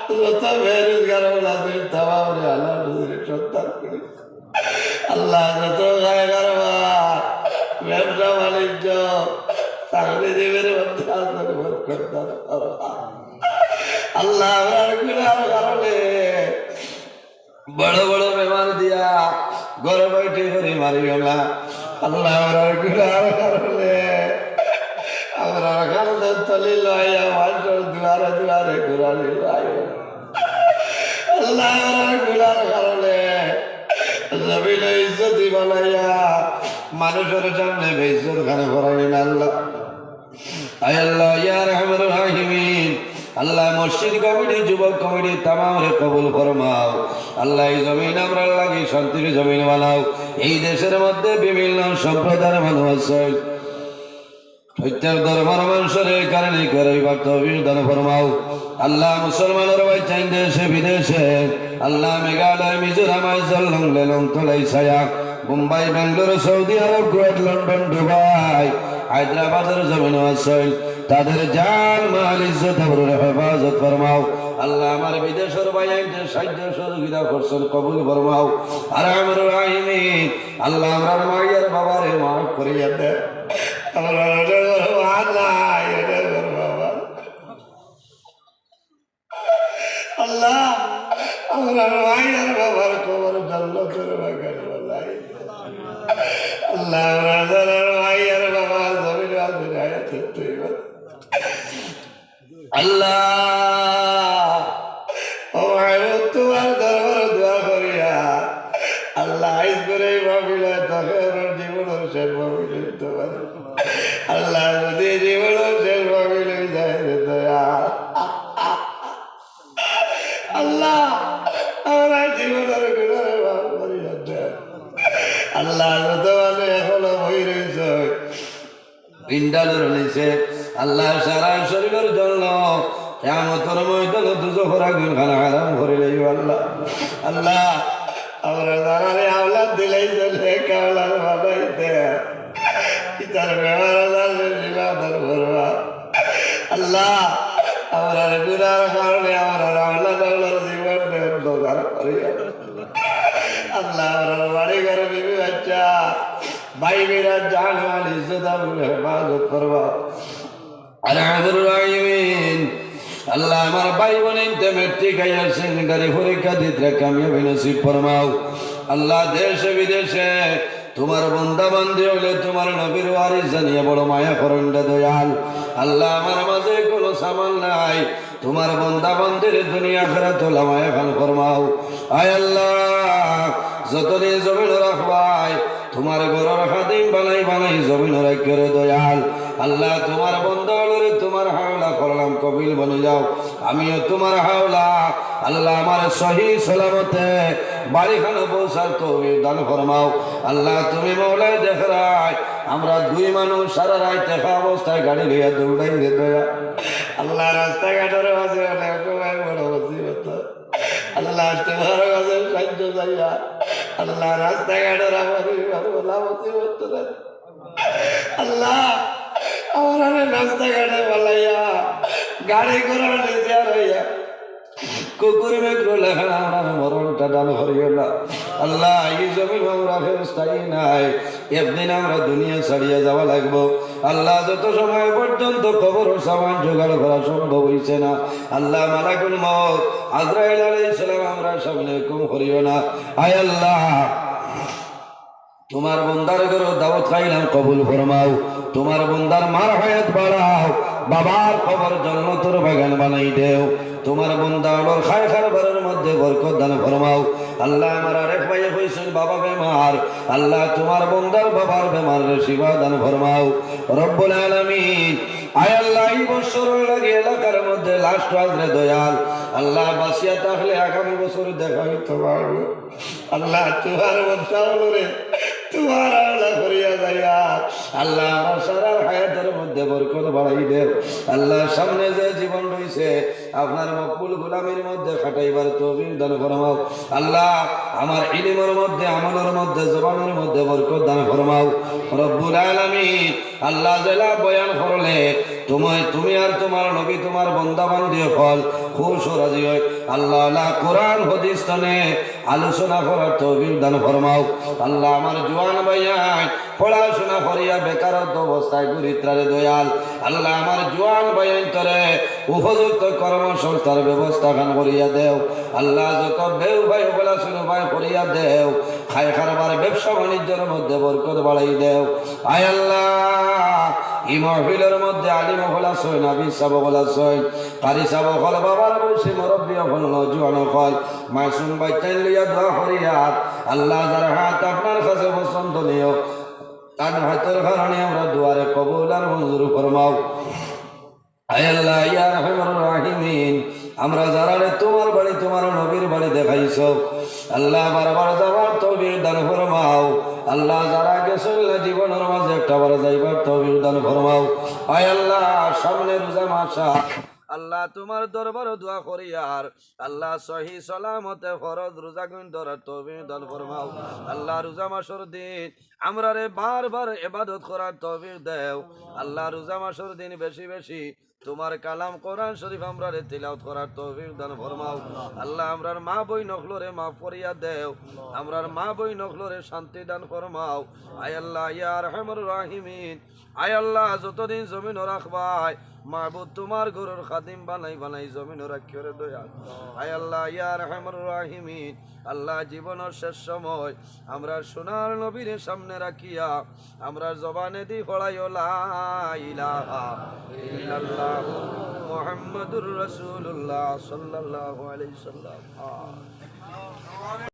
যত বেরোজগার তামারে আল্লাহ রুজির সন্তান করি আল্লাহ, যত গায়ে কারবার ব্যবসা বাণিজ্য চাকরিজীবীর মধ্যে আল্লাহ আমার গুনার কারণে বড় বড় বেমার দিয়া ঘরে বৈঠে করে মারিও না আল্লাহ, আমার গুনার কারণে আমরা খালদের তলি লইয়া মানুষের দুয়ারে দুয়ারে ঘুরানি লইয়া আল্লাহ, আমার গুনার কারণে জমিন ইজ্জতি বানাইয়া মানুষের সামনে বেইজ্জত খানে করাইন আল্লাহ। আয় আল্লাহ ইয়া রাহমার রাহিমিন, আল্লাহ মসজিদ কমিটি যুবক কমিটি তামামরে কবুল ফরমাও আল্লাহ। এই জমিন আমরা লাগি শান্তির জমিন বানাও। এই দেশের মধ্যে বিভিন্ন সম্প্রদায়ের মানুষ আছে, প্রত্যেক ধর্মের মানুষের কারণে করে দান ফরমাও আল্লাহ। মুসলমানের বাচ্চাই দেশে বিদেশে আল্লাহ, মেঘালয় মিজোরাম আইজলং লেলং তোলাই ছায়া Mumbai Bengaluru Saudi Arab Kuwait London Dubai হায়দ্রাবাদের জমিন আছে, তাদের জান মাল ইজ্জত আবরুর হেফাজত ফরমাও আল্লাহ। আমার বিদেশের বাইরে সাহায্য সহযোগিতা করছেন কবুল ফরমাও। আর আমার রাহিমিন আল্লাহ, আমার মায়ের বাবারে মাফ করিয়া দে। আমরা আল্লাহ, আমরা মায়ের বাবার খবর জান্নাতের বাগানে বলাই আল্লাহ। আমরা মায়ের বাবা জমির হায়াতে আল্লাহ, ও তোমার দরবার দোয়া করিয়া আল্লাহ আইজ করে ভাবিল তখন জীবনের শেষ ভাবিল তোমার আল্লাহ, যদি জীবনের শেষ ভাবিল যায় দয়া আল্লাহ, আমরা জীবনের গুণের ভাব করি আল্লাহ। যত মানে এখনো বই রয়েছ পিন্ডালের নিচে আল্লাহ, সারা শরীরের জন্য কিয়ামতের ময়দানে দুজখের আগুন খানা হারাম করে লইব আল্লাহ। আল্লাহ, আমরা জানারে আওলাদ দিলেই চলে কাওলার বানাইতে ইতার ব্যবহার বিবাদর করবা আল্লাহ। আমরা গুনার কারণে আমরা আওলাদ আওলাদ জীবন অন্ধকার করিয়া আল্লাহ, আমরা বাড়ি ঘরে বিবি বাচ্চা ভাই বেরা জান মাল ইজ্জত আবরুর হেফাজত করবা। আল্লাহ, আমার ভাই বোন মেট্রিক হায়ার সেকেন্ডারি পরীক্ষা দিতে কামিয়াবি নসিব ফরমাও আল্লাহ। দেশে বিদেশে তোমার বন্দা বান্ধি হলে তোমার নবীর ওয়ারিস জানিয়ে বড় মায়া করন্ডা দয়াল আল্লাহ। আমার মাঝে কোনো সামান নাই, তোমার বন্দা বান্ধির দুনিয়া ফেরা তোলা মায়া খান ফরমাও। আয় আল্লাহ, যতদিন জমিন রাখবাই তোমার ঘরের খাদিম বানাই বানাই জমিন রাখে দয়াল আল্লাহ। তোমার বন্ধ হলে তোমার হাওলা করলাম কবিল বনে যাও, আমিও তোমার হাওলা আল্লাহ। আমার সহি সালামতে বাড়িখানে পৌঁছার তুমি দান ফরমাও আল্লাহ। তুমি মৌলাই দেখরাই আমরা দুই মানুষ সারা রাত দেখা অবস্থায় গাড়ি লইয়া দৌড়াই রে দয়া আল্লাহ। রাস্তাঘাটের মাঝে অনেক বড় মুসিবত আল্লাহ, তোমার কাছে সাহায্য চাইয়া আল্লাহ। রাস্তাঘাটের আমার মুসিবত আল্লাহ, আমার রাস্তাঘাটে বলাইয়া গাড়ি ঘোড়া নিচে হইয়া কুকুর মেঘ্র লেখা আমরা মরণটা দান করিও না আল্লাহ। এই জমিন আমরা ফেরস্তাই নাই, একদিন আমরা দুনিয়া ছাড়িয়ে যাওয়া লাগবো আল্লাহ। যত সময় পর্যন্ত কবর সামান জোগাড় করা সম্ভব হইছে না আল্লাহ, মালাকুল মউত আজরাইল আলাইহিস সালাম আমরা সামনে হুকুম করিও না। আয় আল্লাহ, তোমার বন্দার ঘরে দাওয়াত খাইলাম কবুল ফরমাও, তোমার বন্দার মার হায়াত বাড়াও, বাবার কবর জান্নাতের বাগান বানাই দেও, তোমার বন্দা আলোর খায় খারবারের মধ্যে বরকত দান ফরমাও আল্লাহ। আমার আরেক ভাইয়ে কইছেন বাবা বেমার আল্লাহ, তোমার বন্দার বাবার বেমার রে শিফা দান ফরমাও রব্বুল আলামিন। আয় আল্লাহ, এই বছর লাগে এলাকার মধ্যে লাস্ট আজরে দয়াল আল্লাহ, বাসিয়া থাকলে আগামী বছর দেখা হইতে পারবো আল্লাহ। তোমার বংশা রে তোমার আল্লাহ করিয়া যাইয়া আল্লাহ, আমার সারা হায়াতের মধ্যে বরকত বাড়াই দেও আল্লাহ। সামনে যে জীবন রয়েছে আপনার মকবুল গোলামের মধ্যে খাটাইবার তৌফিক দান ফরমাও আল্লাহ। আমার ইলমের মধ্যে আমলের মধ্যে জবানের মধ্যে বরকত দান ফরমাও রব্বুল আলামিন। আল্লাহ জেলা বয়ান করলে তুমি আর তোমার নবী তোমার বন্দা বান্দি ফল খুশ ও রাজি হয় আল্লাহ আল্লাহ কোরআন হাদিস টানে আলোচনা করার তৌফিক দান ফরমাও আল্লাহ আমার জওয়ান ভাইয়াই পড়াশোনা করিয়া বেকারত্ব অবস্থায় গুরিত্রারে দয়াল আল্লাহ আমার জওয়ান ভাইয়াই তরে উপযুক্ত কর্মসংস্থার ব্যবস্থা খান করিয়া দেও আল্লাহ যত বেউ ভাই বলা শুনো ভাই করিয়া দেও খায় খারবার ব্যবসা বাণিজ্যের মধ্যে বরকত বাড়াই দেও আয় আল্লাহ এই মাহফিলের মধ্যে আলিম হল আসয় নাবিস সাহেব হল আসয় কারি সাহেব হল বাবার বয়সী মুরব্বী হল নজওয়ান হল মাসুম বাচ্চা লইয়া দোয়া করিয়া আল্লাহ যার হাত আপনার কাছে পছন্দনীয় তার হাতের কারণে আমরা দুয়ারে কবুল আর মঞ্জুর ফরমাও আয় আল্লাহ ইয়া রাহমানুর রাহিমিন আমরা যারা তোমার বাড়ি তোমার নবীর বাড়ি দেখাইছো আল্লাহ বারবার যাওয়ার তৌফিক দান ফরমাও আল্লাহ যারা গেছেন জীবনের মাঝে একটা বার যাইবার তৌফিক দান ফরমাও আয় আল্লাহ সামনে রোজা মাসা আল্লাহ তোমার দরবারে দোয়া করি আর আল্লাহ সহি সালামতে ফরজ রোজা গুণ ধরার তৌফিক দান ফরমাও আল্লাহ রোজা মাসের দিন আমরা রে বারবার ইবাদত করার তৌফিক দেও আল্লাহ রোজা মাসের দিন বেশি বেশি তোমার কালাম কোরআন শরীফ আমরা রে তিলাওয়াত করার তৌফিক দান ফরমাও আল্লাহ আমরার মা বই নখলরে মাফ করিয়া দেও আমরার মা বই নখলরে শান্তি দান ফরমাও আয় আল্লাহ ইয়া আরহামুর রাহিমিন আয় আল্লাহ যতদিন জমিন রাখবাই মাহবুব তোমার গরুর খাদিম বানাই বানাই জমিন রাখিরে দয়াল আয় আল্লাহ ইয়া আরহামুর রাহিমিন আল্লাহ জীবনের শেষ সময় আমরা সোনার নবীর সামনে রাখিয়া আমরা জবানে দি পড়াইও লা ইলাহা ইল্লাল্লাহ মুহাম্মাদুর রাসূলুল্লাহ সাল্লাল্লাহু আলাইহি সাল্লাম